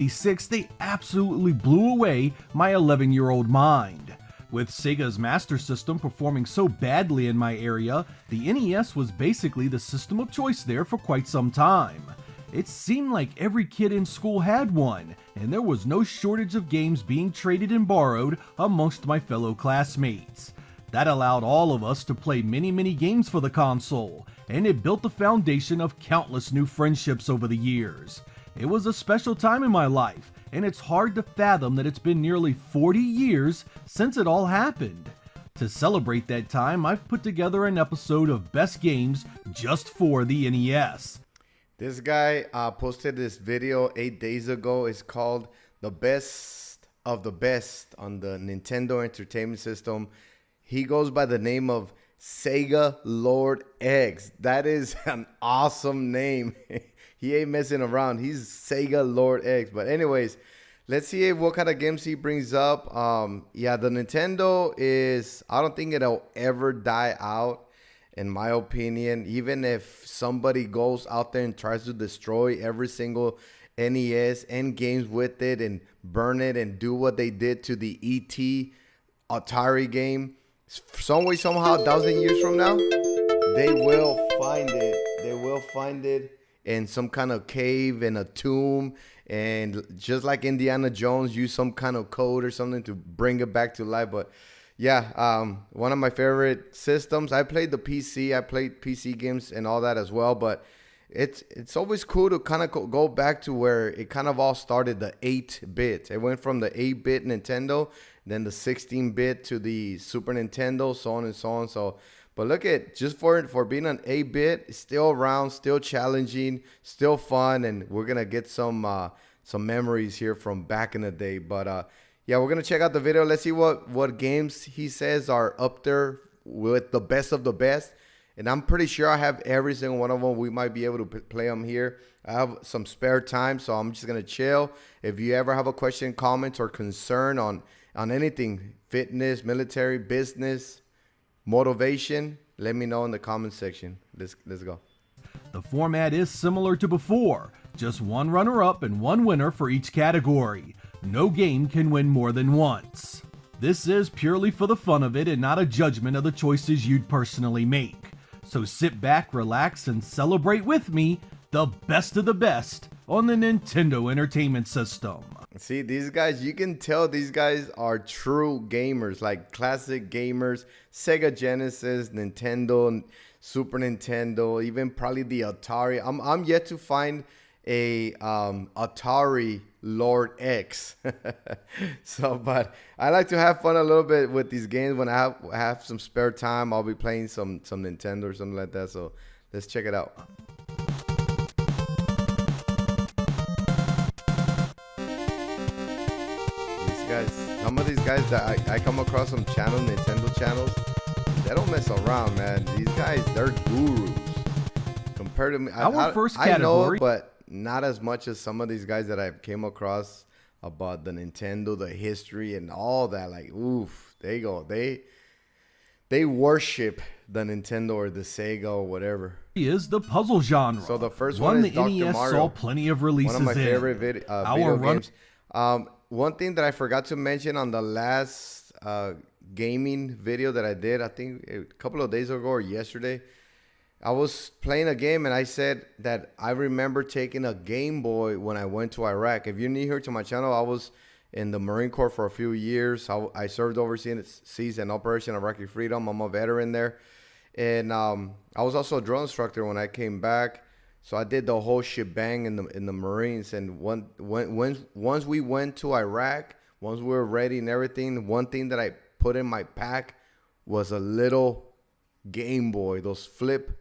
1986, they absolutely blew away my 11-year-old mind. With Sega's Master System performing so badly in my area, the NES was basically the system of choice there for quite some time. It seemed like every kid in school had one, and there was no shortage of games being traded and borrowed amongst my fellow classmates. That allowed all of us to play many games for the console, and it built the foundation of countless new friendships over the years. It was a special time in my life, and it's hard to fathom that it's been nearly 40 years since it all happened. To celebrate that time, I've put together an episode of Best Games just for the NES. This guy posted this video 8 days ago. It's called The Best of the Best on the Nintendo Entertainment System. He goes by the name of Sega Lord X. That is an awesome name. He ain't messing around. He's Sega Lord X. But anyways, let's see what kind of games he brings up. Yeah, the Nintendo is, I don't think it'll ever die out, in my opinion. Even if somebody goes out there and tries to destroy every single NES and games with it and burn it and do what they did to the E.T. Atari game, some way, somehow, 1,000 years from now, they will find it. They will find it in some kind of cave, in a tomb, and just like Indiana Jones, use some kind of code or something to bring it back to life. But yeah, one of my favorite systems. I played the PC. I played PC games and all that as well. But it's always cool to kind of go back to where it kind of all started, the 8-bit. It went from the 8-bit Nintendo, then the 16-bit to the Super Nintendo, so on and so on. So, but look at, just for being an 8-bit, it's still around, still challenging, still fun, and we're gonna get some memories here from back in the day. But yeah, we're gonna check out the video. Let's see what games he says are up there with the best of the best. And I'm pretty sure I have every single one of them. We might be able to play them here. I have some spare time, so I'm just gonna chill. If you ever have a question, comment, or concern on anything, fitness, military, business, motivation, let me know in the comment section. Let's go. The format is similar to before, just one runner-up and one winner for each category. No game can win more than once. This is purely for the fun of it and not a judgment of the choices you'd personally make. So sit back, relax, and celebrate with me the best of the best on the Nintendo Entertainment System. See, these guys, you can tell these guys are true gamers, like classic gamers. Sega Genesis, Nintendo, Super Nintendo, even probably the Atari. I'm yet to find a Atari Lord X. So, but I like to have fun a little bit with these games. When I have some spare time, I'll be playing some Nintendo or something like that. So let's check it out. Some of these guys that I come across on Nintendo channels, they don't mess around, man. These guys, they're gurus. Compared to me, First I know, category, but not as much as some of these guys that I've came across about the Nintendo, the history, and all that. Like, oof, they go. They worship the Nintendo or the Sega or whatever. Is the puzzle genre. So the first one is the Dr. NES Mario. saw plenty of releases. One of my favorite video games. Our One thing that I forgot to mention on the last gaming video that I did, I think a couple of days ago or yesterday, I was playing a game and I said that I remember taking a Game Boy when I went to Iraq. If you're new here to my channel, I was in the Marine Corps for a few years. I served overseas in Operation Iraqi Freedom. I'm a veteran there. And I was also a drill instructor when I came back. So I did the whole shebang in the Marines, and once we went to Iraq, once we were ready and everything, one thing that I put in my pack was a little Game Boy, those flip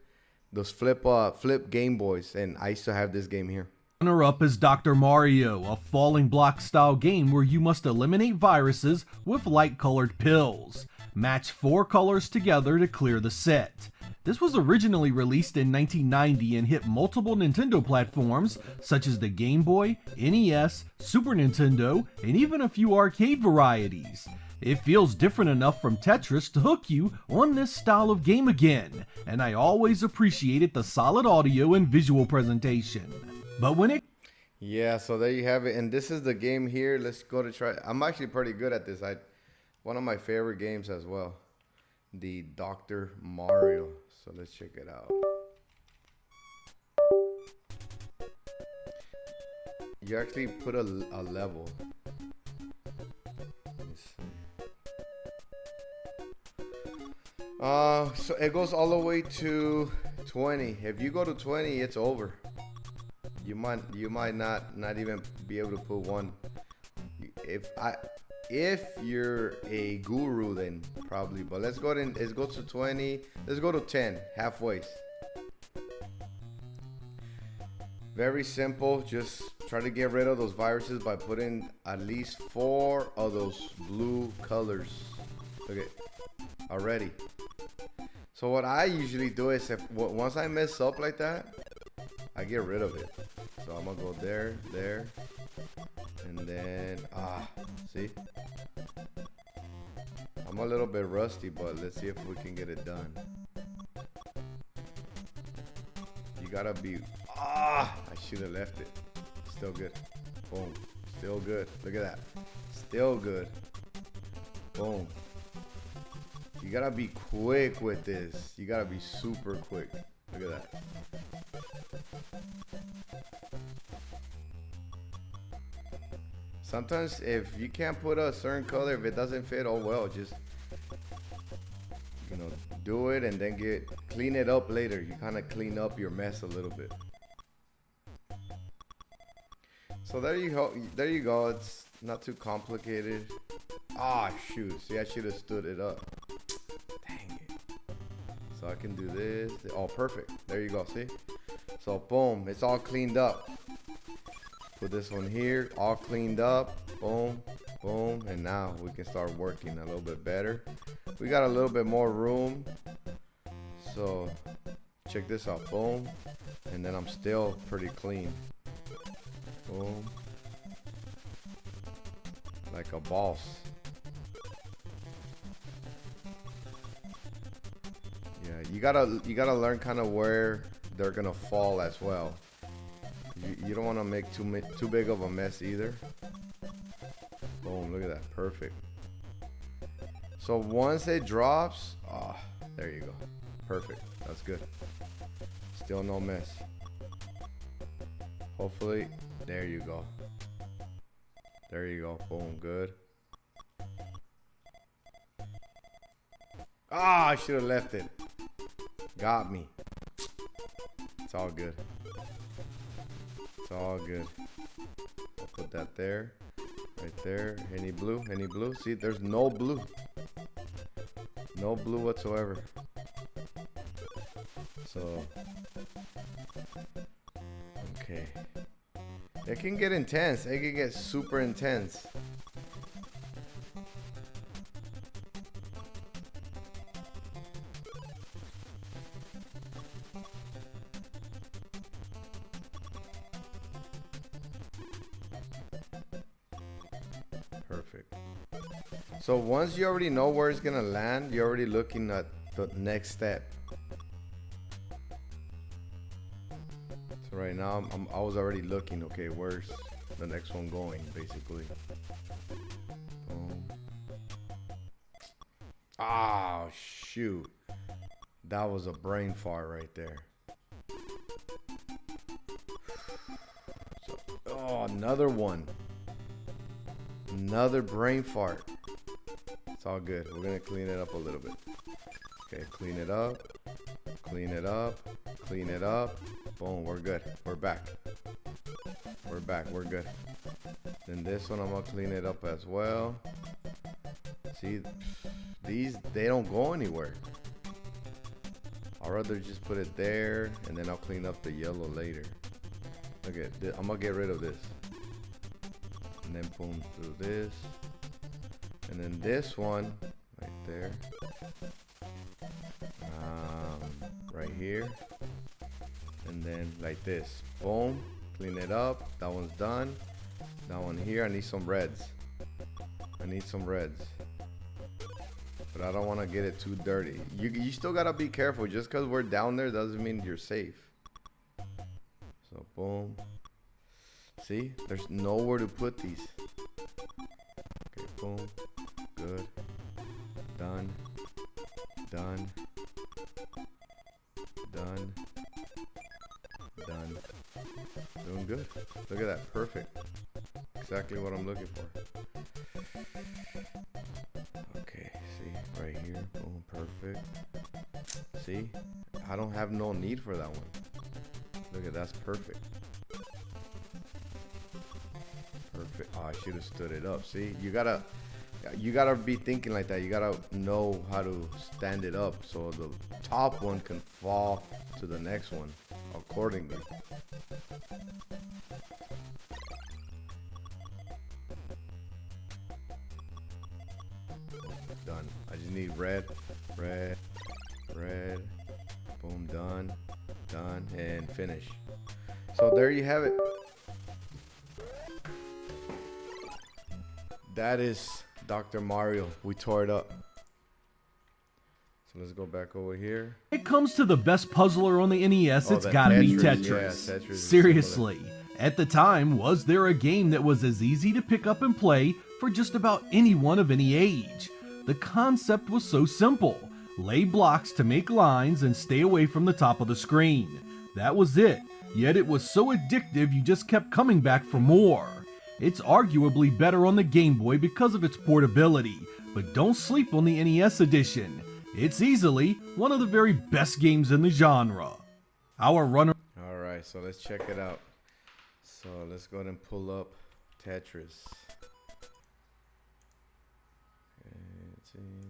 Game Boys, and I used to have this game here. Runner-up is Dr. Mario, a falling block style game where you must eliminate viruses with light-colored pills. Match 4 colors together to clear the set. This was originally released in 1990 and hit multiple Nintendo platforms such as the Game Boy, NES, Super Nintendo, and even a few arcade varieties. It feels different enough from Tetris to hook you on this style of game again, and I always appreciated the solid audio and visual presentation. But when it Yeah, so there you have it. And this is the game here. Let's go to try. I'm actually pretty good at this. One of my favorite games as well. The Dr. Mario. So let's check it out. You actually put a level. Let's see. So it goes all the way to 20. If you go to 20, it's over. You might not even be able to put one. If you're a guru, then probably. But let's go to 20. Let's go to 10, halfway. Very simple. Just try to get rid of those viruses by putting at least 4 of those blue colors. Okay, already. So what I usually do is once I mess up like that, I get rid of it. So I'm gonna go there, and then see, I'm a little bit rusty, but let's see if we can get it done. You gotta be I should have left it. Still good. Boom. Still good. Look at that. Still good. Boom. You gotta be quick with this. You gotta be super quick. Look at that. Sometimes if you can't put a certain color, if it doesn't fit, oh well, just do it and then clean it up later. You kind of clean up your mess a little bit. So there you go. It's not too complicated. Shoot. See, I should have stood it up. Dang it. So I can do this. Oh, perfect. There you go. See? So boom, it's all cleaned up. Put this one here, all cleaned up. Boom, boom, and now we can start working a little bit better. We got a little bit more room. So check this out. Boom, and then I'm still pretty clean. Boom, like a boss. Yeah, you gotta learn kind of where they're gonna fall as well. You don't want to make too big of a mess either. Boom, look at that, perfect. So once it drops, there you go, perfect. That's good. Still no mess. Hopefully, there you go. There you go. Boom, good. I should have left it. Got me. It's all good. It's all good. I'll put that there. Right there. Any blue? Any blue? See, there's no blue. No blue whatsoever. So, okay. It can get intense. It can get super intense. Perfect. So once you already know where it's gonna land, you're already looking at the next step. So right now I was already looking, okay, where's the next one going, basically. Boom. Shoot. That was a brain fart right there. Another one. Another brain fart. It's all good. We're gonna clean it up a little bit. Okay, clean it up. Clean it up. Clean it up. Boom, we're good. We're back. We're back. We're good. Then this one, I'm gonna clean it up as well. See, these, they don't go anywhere. I'd rather just put it there, and then I'll clean up the yellow later. Okay, I'm gonna get rid of this. And then boom, through this. And then this one, right there. Right here. And then like this. Boom, clean it up. That one's done. That one here, I need some reds. I need some reds. But I don't want to get it too dirty. You still gotta be careful. Just because we're down there doesn't mean you're safe. So boom. See, there's nowhere to put these. Okay, boom. Good. Done. Done. Done. Done. Doing good. Look at that. Perfect. Exactly what I'm looking for. Okay, see, right here. Boom, perfect. See, I don't have no need for that one. Look at that's perfect. Perfect. Oh, I should have stood it up. See, you gotta be thinking like that. You gotta know how to stand it up so the top one can fall to the next one accordingly. Done. I just need red, red, red. Boom, done, done, and finish. So there you have it. That is Dr. Mario. We tore it up. So let's go back over here. It comes to the best puzzler on the NES, it's that gotta be Tetris. Tetris. Yeah, Tetris is Seriously, at the time, was there a game that was as easy to pick up and play for just about anyone of any age? The concept was so simple. Lay blocks to make lines and stay away from the top of the screen. That was it, yet it was so addictive you just kept coming back for more. It's arguably better on the Game Boy because of its portability, but don't sleep on the NES edition. It's easily one of the very best games in the genre. Our runner... Alright, so let's check it out. So let's go ahead and pull up Tetris. And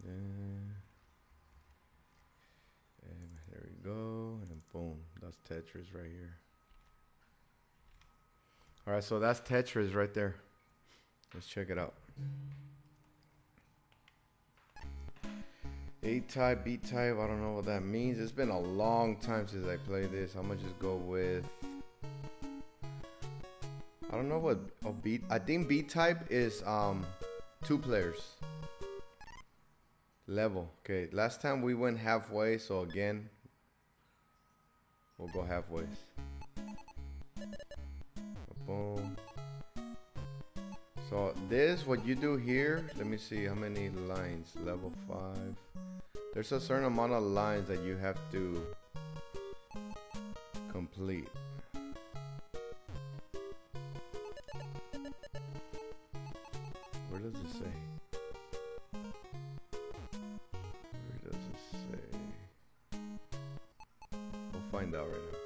there we go, and boom, that's Tetris right here. Alright, so that's Tetris right there. Let's check it out. A-type, B-type, I don't know what that means. It's been a long time since I played this. I'm gonna just go with, I don't know what, I think B-type is 2 players. Level. Okay, last time we went halfway, so again, we'll go halfway. Boom. So this, what you do here, let me see how many lines. Level 5. There's a certain amount of lines that you have to complete. Where does it say? Where does it say? We'll find out right now.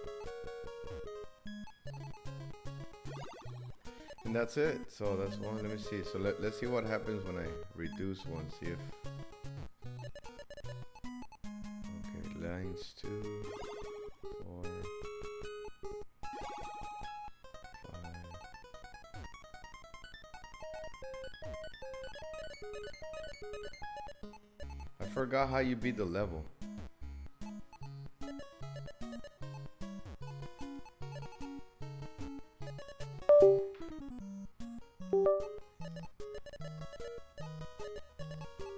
And that's it. So that's one. Let me see. So let's see what happens when I reduce one. See if. Okay, lines 2, 4, 5. I forgot how you beat the level.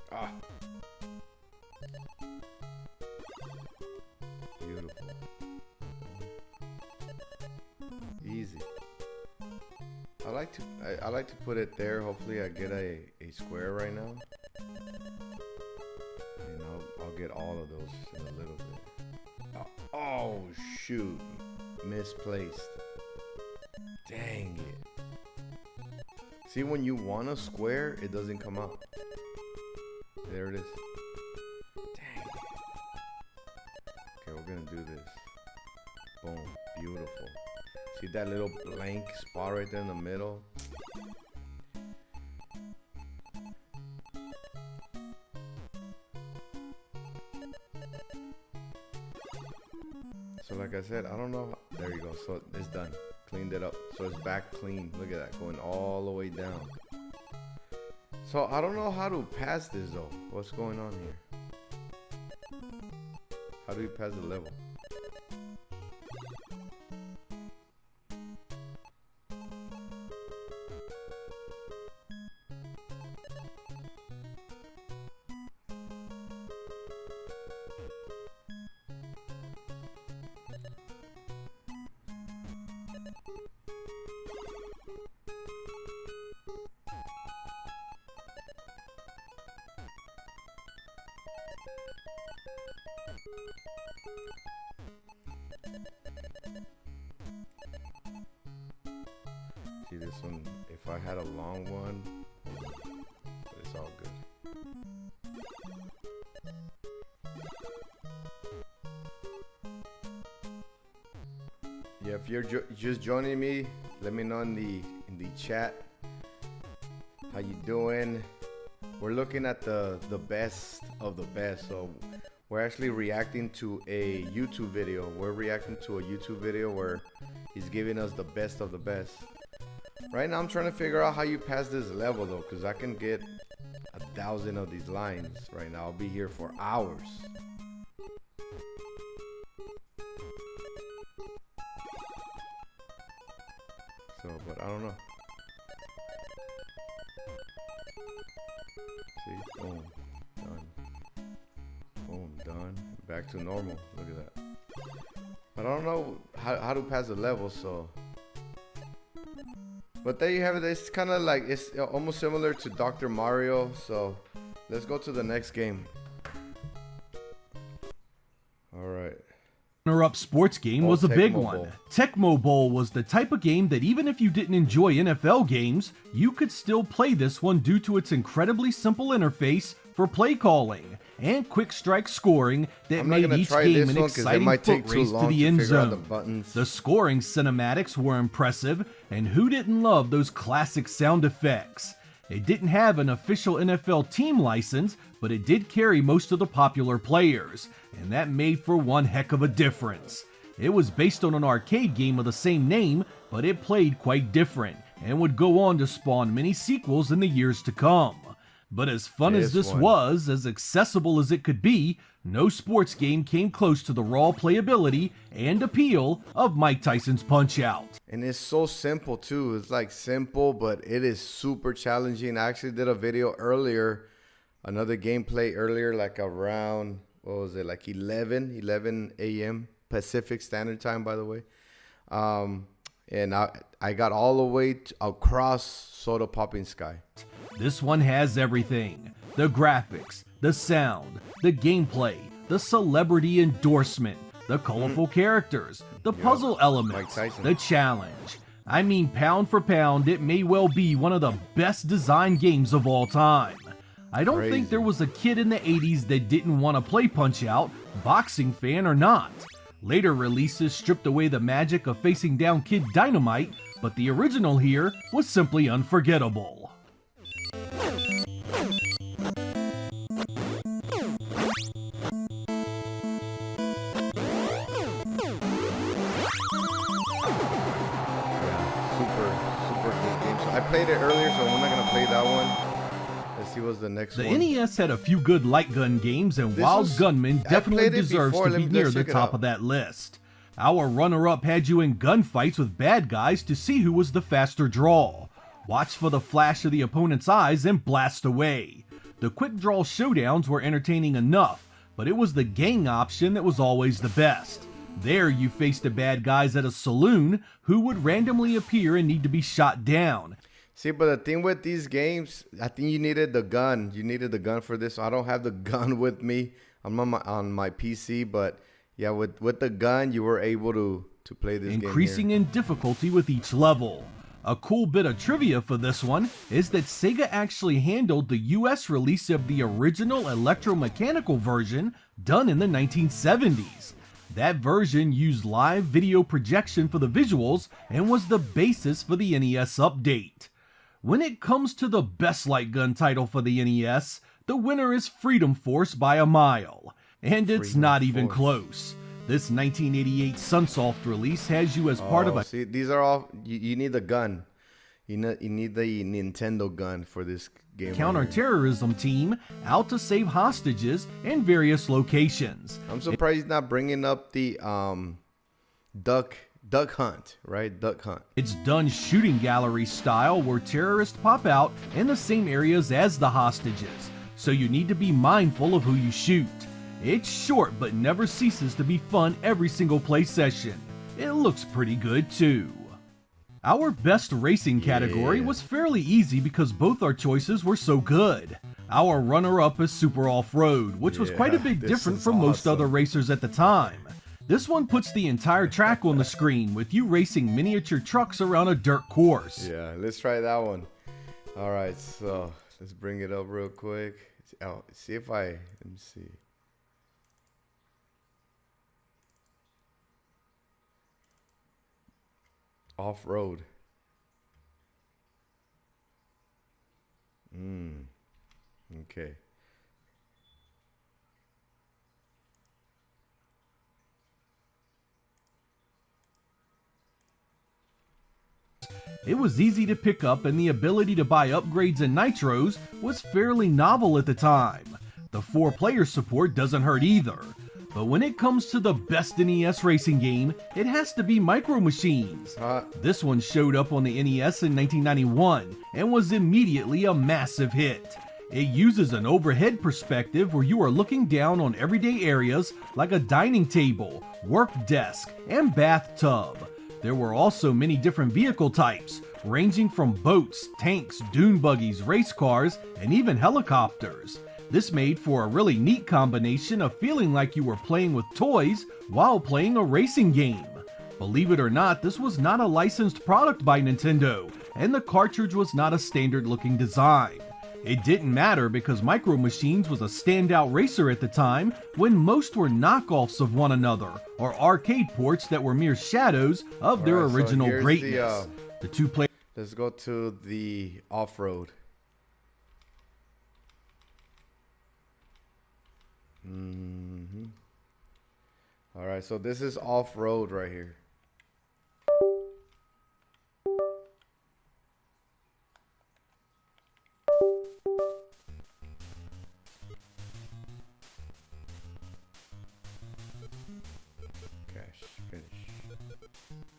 Ah. Beautiful. Easy. I like to put it there. Hopefully I get a square right now. And I'll get all of those in a little bit. Oh shoot. Misplaced. Dang it. See, when you want a square, it doesn't come out. There it is. Dang it. Okay, we're gonna do this. Boom. Beautiful. See that little blank spot right there in the middle? So like I said, I don't know. There you go. So it's done. Cleaned it up. So it's back clean. Look at that. Going all the way down. So I don't know how to pass this though. What's going on here? How do we pass the level? See this one, if I had a long one, but it's all good. Yeah, if you're just joining me, let me know in the chat how you doing. We're looking at the best of the best, so we're actually reacting to a YouTube video. We're reacting to a YouTube video where he's giving us the best of the best. Right now I'm trying to figure out how you pass this level though, because I can get 1,000 of these lines right now. I'll be here for hours. So, but I don't know. See, boom, done. Boom, done. Back to normal. Look at that. But I don't know how to pass the level, so. But there you have it. It's kind of like, it's almost similar to Dr. Mario. So let's go to the next game. All right. Runner-up sports game was a big one. Tecmo Bowl was the type of game that even if you didn't enjoy NFL games, you could still play this one due to its incredibly simple interface for play calling and quick strike scoring that made each game an exciting foot race to the end zone. The scoring cinematics were impressive, and who didn't love those classic sound effects? It didn't have an official NFL team license, but it did carry most of the popular players, and that made for one heck of a difference. It was based on an arcade game of the same name, but it played quite different, and would go on to spawn many sequels in the years to come. But as fun as this was, as accessible as it could be, no sports game came close to the raw playability and appeal of Mike Tyson's Punch-Out! And it's so simple too. It's like simple, but it is super challenging. I actually did a video earlier, another gameplay earlier, like around, what was it, like 11 a.m. Pacific Standard Time, by the way. And I got all the way across Soda Popping Sky. This one has everything. The graphics, the sound, the gameplay, the celebrity endorsement, the colorful characters, the puzzle elements, the challenge. I mean, pound for pound, it may well be one of the best designed games of all time. I don't think there was a kid in the 80s that didn't want to play Punch-Out!, boxing fan or not. Later releases stripped away the magic of facing down Kid Dynamite, but the original here was simply unforgettable. I played it earlier, so I'm not gonna play that one. Let's see what's the next one. The NES had a few good light gun games, and Wild Gunman definitely deserves to be near the top of that list. Our runner-up had you in gunfights with bad guys to see who was the faster draw. Watch for the flash of the opponent's eyes and blast away. The quick draw showdowns were entertaining enough, but it was the gang option that was always the best. There you faced the bad guys at a saloon who would randomly appear and need to be shot down. See, but the thing with these games, I think you needed the gun. You needed the gun for this. I don't have the gun with me. I'm on my PC, but yeah, with the gun, you were able to play this game here. Increasing in difficulty with each level. A cool bit of trivia for this one is that Sega actually handled the US release of the original electromechanical version done in the 1970s. That version used live video projection for the visuals and was the basis for the NES update. When it comes to the best light gun title for the NES, the winner is Freedom Force by a mile. And it's not even close. This 1988 Sunsoft release has you as part of a... See, these are all... You need the gun. You need the Nintendo gun for this game. Counter-terrorism team out to save hostages in various locations. I'm surprised he's not bringing up the Duck Hunt, right? Duck Hunt. It's done shooting gallery style where terrorists pop out in the same areas as the hostages, so you need to be mindful of who you shoot. It's short but never ceases to be fun every single play session. It looks pretty good too. Our best racing category was fairly easy because both our choices were so good. Our runner-up is Super Off-Road, which was quite a bit this different is from most awesome. other racers at the time. This one puts the entire track on the screen, with you racing miniature trucks around a dirt course. Yeah, let's try that one. All right, so let's bring it up real quick. Oh, see if let me see. Off-road. Okay. It was easy to pick up, and the ability to buy upgrades and nitros was fairly novel at the time. The 4-player support doesn't hurt either. But when it comes to the best NES racing game, it has to be Micro Machines. This one showed up on the NES in 1991 and was immediately a massive hit. It uses an overhead perspective where you are looking down on everyday areas like a dining table, work desk, and bathtub. There were also many different vehicle types, ranging from boats, tanks, dune buggies, race cars, and even helicopters. This made for a really neat combination of feeling like you were playing with toys while playing a racing game. Believe it or not, this was not a licensed product by Nintendo, and the cartridge was not a standard-looking design. It didn't matter because Micro Machines was a standout racer at the time when most were knockoffs of one another or arcade ports that were mere shadows of their original greatness. The two-player. Let's go to the off-road. All right, so this is off-road right here. Cash, finish.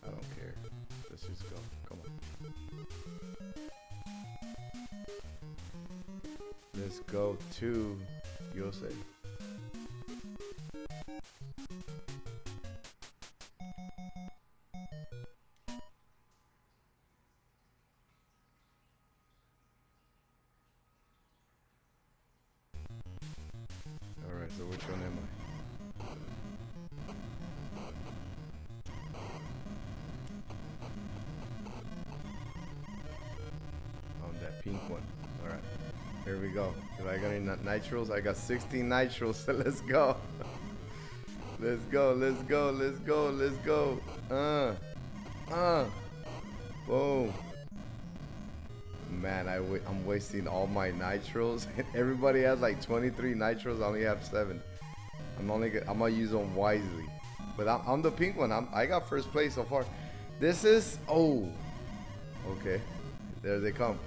I don't care. Let's just go. Come on. Let's go to USA. Alright, so which one am I? On that pink one. Alright, here we go. Did I got any nitros? I got 16 nitros, so let's go. Let's go, let's go, let's go, let's go. Boom. Man, I'm wasting all my nitros. Everybody has like 23 nitros. I only have 7. I'm gonna use them wisely. But I'm the pink one. I got first place so far. This is okay. There they come.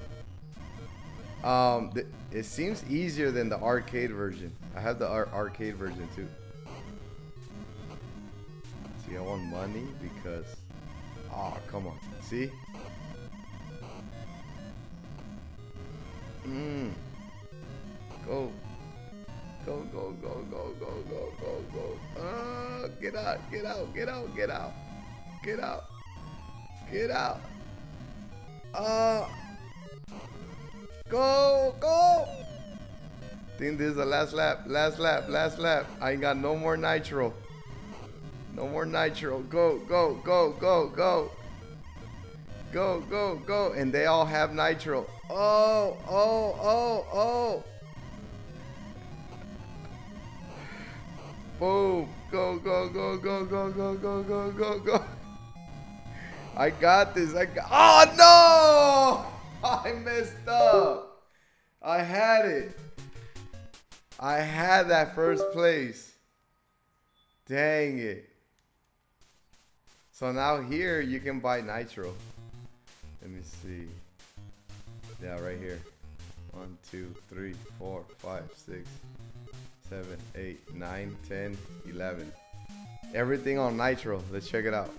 It seems easier than the arcade version. I have the arcade version too. See, I want money because. Oh, come on. See. Go. Go, go, go, go, go, go, go, go. Get out, get out, get out, get out. Get out. Get out. Go, go. Think this is the last lap, last lap, last lap. I ain't got no more nitro. No more nitro. Go, go, go, go, go. Go, go, go. And they all have nitro. Oh, oh, oh, oh. Boom. Go, go, go, go, go, go, go, go, go, go. I got this. Oh, no. I messed up. I had it. I had that first place. Dang it. So now here you can buy nitro. Let me see. Yeah, right here. 1, 2, 3, 4, 5, 6, 7, 8, 9, 10, 11. Everything on nitro. Let's check it out.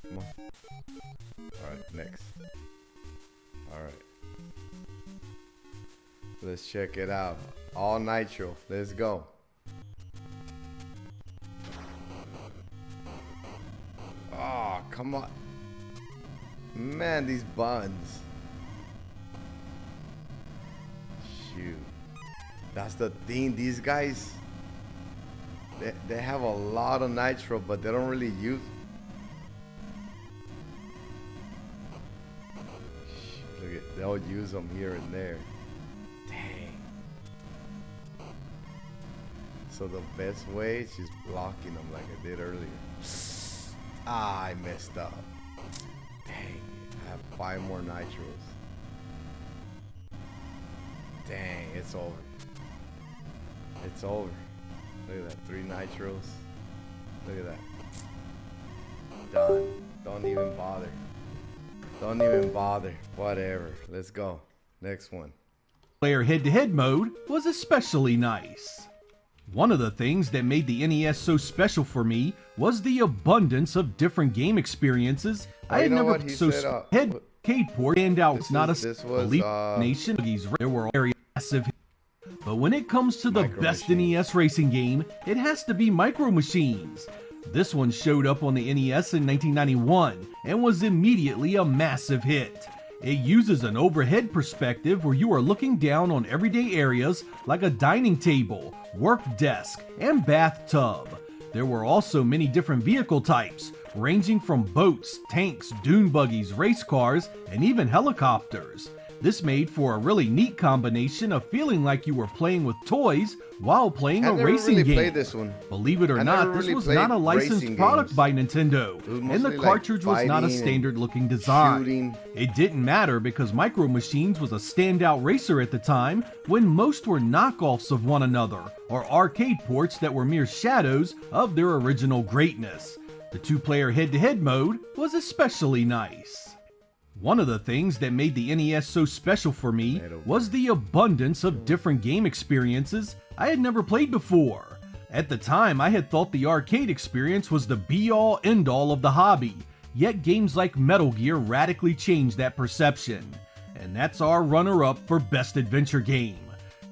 Come on. Alright, next. Alright. Let's check it out. All nitro. Let's go. Oh, come on. Man, these buttons. Dude, that's the thing. These guys, they have a lot of nitro, but they don't really use. Look at, they'll use them here and there. Dang. So the best way is just blocking them like I did earlier. Ah, I messed up. Dang, I have 5 more nitros. Dang, it's over. It's over. Look at that, 3 nitros. Look at that. Done. Don't even bother. Don't even bother. Whatever. Let's go. Next one. Player head-to-head mode was especially nice. One of the things that made the NES so special for me was the abundance of different game experiences. Oh, I had you know never what? He so said, head arcade port and out. It's not this a was, elite nation. There were very massive. But when it comes to the Micro best Machines. NES racing game, it has to be Micro Machines. This one showed up on the NES in 1991 and was immediately a massive hit. It uses an overhead perspective where you are looking down on everyday areas like a dining table, work desk, and bathtub. There were also many different vehicle types, ranging from boats, tanks, dune buggies, race cars, and even helicopters. This made for a really neat combination of feeling like you were playing with toys while playing I a never racing really game. played this one. Believe it or I not, never this really was played not a licensed racing product games. by Nintendo, was and the mostly like cartridge was not a fighting and standard looking design. shooting. It didn't matter because Micro Machines was a standout racer at the time when most were knockoffs of one another or arcade ports that were mere shadows of their original greatness. The 2-player head-to-head mode was especially nice. One of the things that made the NES so special for me was the abundance of different game experiences I had never played before. At the time, I had thought the arcade experience was the be-all, end-all of the hobby, yet games like Metal Gear radically changed that perception. And that's our runner-up for Best Adventure Game.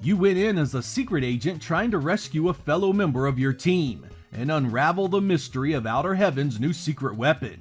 You went in as a secret agent trying to rescue a fellow member of your team and unravel the mystery of Outer Heaven's new secret weapon.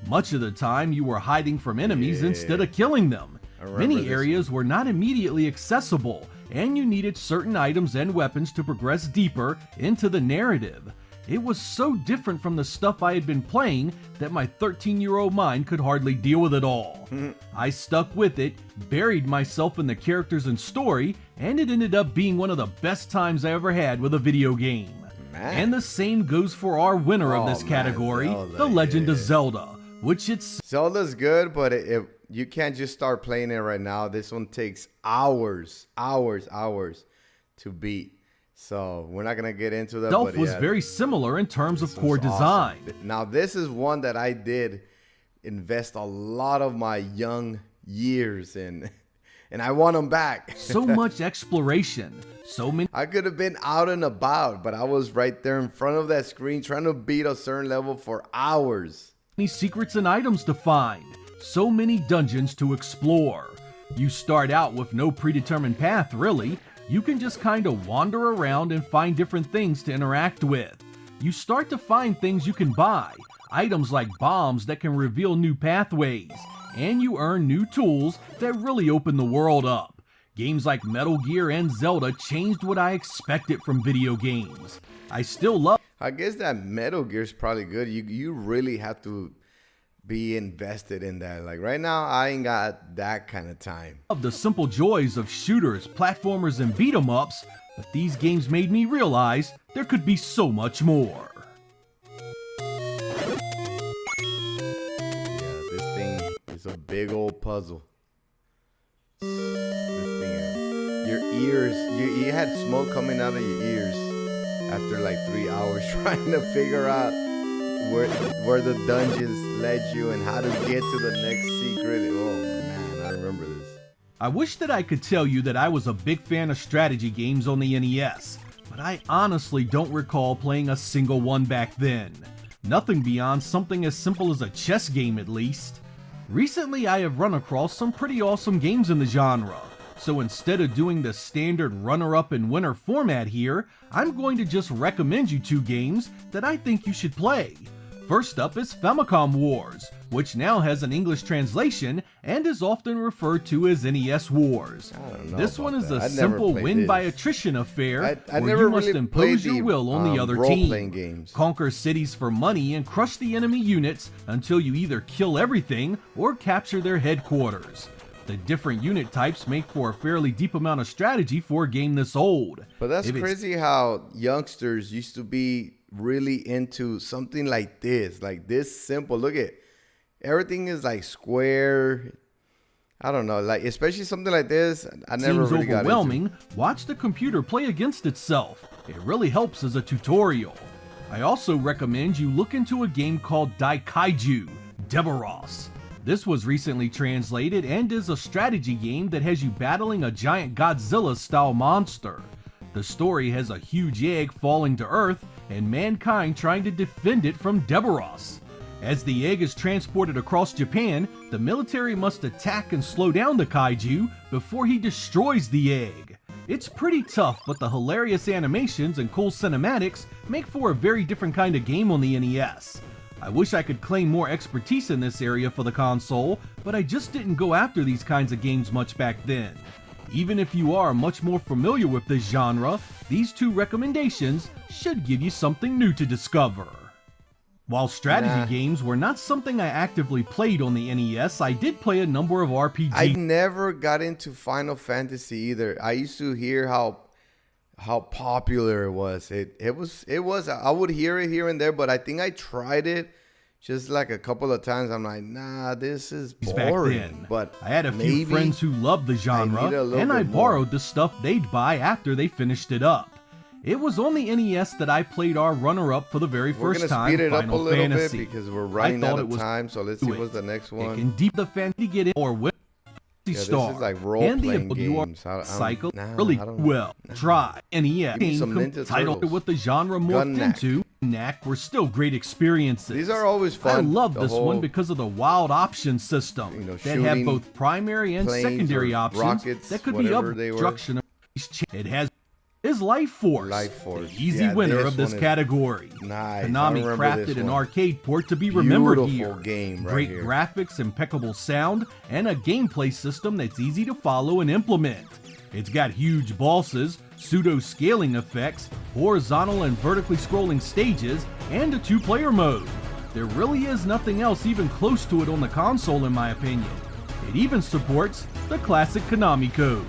Much of the time, you were hiding from enemies instead of killing them. Many areas were not immediately accessible, and you needed certain items and weapons to progress deeper into the narrative. It was so different from the stuff I had been playing that my 13-year-old mind could hardly deal with it all. I stuck with it, buried myself in the characters and story, and it ended up being one of the best times I ever had with a video game. And the same goes for our winner of this category, Zelda, The Legend of Zelda, which it's Zelda's good, but you can't just start playing it right now. This one takes hours to beat. So we're not gonna get into that. itself But was yeah, very similar in terms of this core one's awesome. design. Now this is one that I did invest a lot of my young years in, and I want them back. So much exploration, so many I could have been out and about, but I was right there in front of that screen trying to beat a certain level for hours. secrets and items to find, so many dungeons to explore. You start out with no predetermined path really. You can just kind of wander around and find different things to interact with. You start to find things you can buy, items like bombs that can reveal new pathways, and you earn new tools that really open the world up. Games like Metal Gear and Zelda changed what I expected from video games. I still love I guess that Metal Gear is probably good. You really have to be invested in that. Like right now, I ain't got that kind of time. the simple joys of shooters, platformers, and beat-em-ups, but these games made me realize there could be so much more. Yeah, this thing is a big old puzzle. This thing, your ears, you had smoke coming out of your ears after like 3 hours trying to figure out where the dungeons led you and how to get to the next secret. Oh man, I remember this. I wish that I could tell you that I was a big fan of strategy games on the NES, but I honestly don't recall playing a single one back then. Nothing beyond something as simple as a chess game at least. Recently I have run across some pretty awesome games in the genre, so instead of doing the standard runner-up and winner format here, I'm going to just recommend you 2 games that I think you should play. First up is Famicom Wars, which now has an English translation and is often referred to as NES Wars. This one is a simple win-by-attrition affair where you must impose your will on the other team, conquer cities for money, and crush the enemy units until you either kill everything or capture their headquarters. The different unit types make for a fairly deep amount of strategy for a game this old. But that's crazy how youngsters used to be really into something like this simple. Look at everything is like square. I don't know, like especially something like this. I never really got into. Overwhelming. Watch the computer play against itself. It really helps as a tutorial. I also recommend you look into a game called Daikaiju Deberos. This was recently translated and is a strategy game that has you battling a giant Godzilla-style monster. The story has a huge egg falling to Earth and mankind trying to defend it from Deberos. As the egg is transported across Japan, the military must attack and slow down the kaiju before he destroys the egg. It's pretty tough, but the hilarious animations and cool cinematics make for a very different kind of game on the NES. I wish I could claim more expertise in this area for the console, but I just didn't go after these kinds of games much back then. Even if you are much more familiar with this genre, these two recommendations should give you something new to discover. While strategy games were not something I actively played on the NES, I did play a number of RPGs. I never got into Final Fantasy either. I used to hear how popular it was. It was. I would hear it here and there, but I think I tried it just like a couple of times. I'm like, nah, this is boring. But I had a few friends who loved the genre, and I borrowed the stuff they'd buy after they finished it up. It was on the NES that I played our runner-up for the very first time, We're gonna speed it up a Final little Fantasy. bit because we're running out of time. So let's see what's the next one. It can deep the fantasy get in or with star. This is like role-playing games. Cycle really well. Try NES game titled with the genre morphed into. Knack were still great experiences. These are always fun. I love this one because of the wild option system that have both primary and secondary options rockets, that could be up destruction. It has is Life Force, the easy winner of this category. Konami crafted an arcade port to be remembered here. Great graphics, impeccable sound, and a gameplay system that's easy to follow and implement. It's got huge bosses, pseudo-scaling effects, horizontal and vertically scrolling stages, and a two-player mode. There really is nothing else even close to it on the console in my opinion. It even supports the classic Konami code.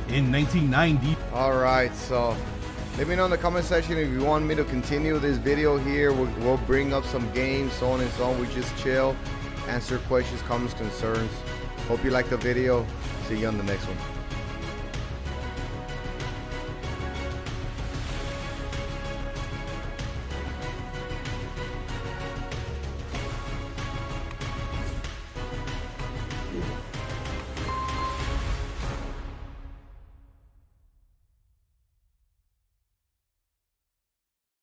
In 1990. All right, so let me know in the comment section if you want me to continue this video here. We'll bring up some games, so on and so on. We just chill, answer questions, comments, concerns. Hope you like the video. See you on the next one.